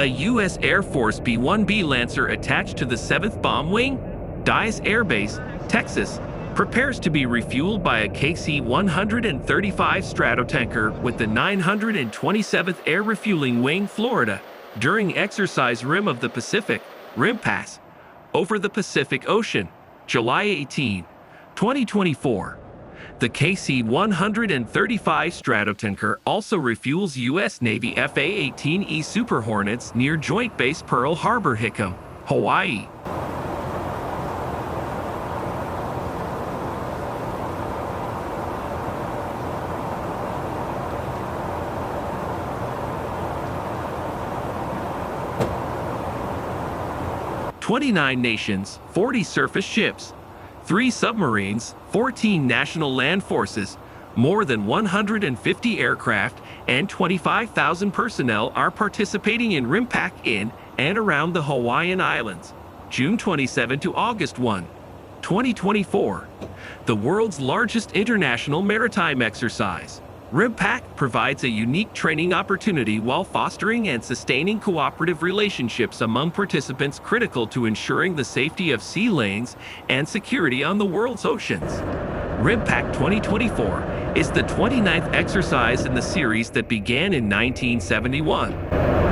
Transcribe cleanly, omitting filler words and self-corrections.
A U.S. Air Force B-1B Lancer attached to the 7th Bomb Wing, Dyess Air Base, Texas, prepares to be refueled by a KC-135 Stratotanker with the 927th Air Refueling Wing, Florida, during exercise Rim of the Pacific, rimpac, over the Pacific Ocean, July 18, 2024. The KC-135 Stratotanker also refuels U.S. Navy F/A-18E Super Hornets near Joint Base Pearl Harbor-Hickam, Hawaii. "29 nations, 40 surface ships, 3 submarines, 14 national land forces, more than 150 aircraft, and 25,000 personnel are participating in rimpac in and around the Hawaiian Islands, June 27 to August 1, 2024. The world's largest international maritime exercise. Rimpac provides a unique training opportunity while fostering and sustaining cooperative relationships among participants critical to ensuring the safety of sea lanes and security on the world's oceans. Rimpac 2024 is the 29th exercise in the series that began in 1971.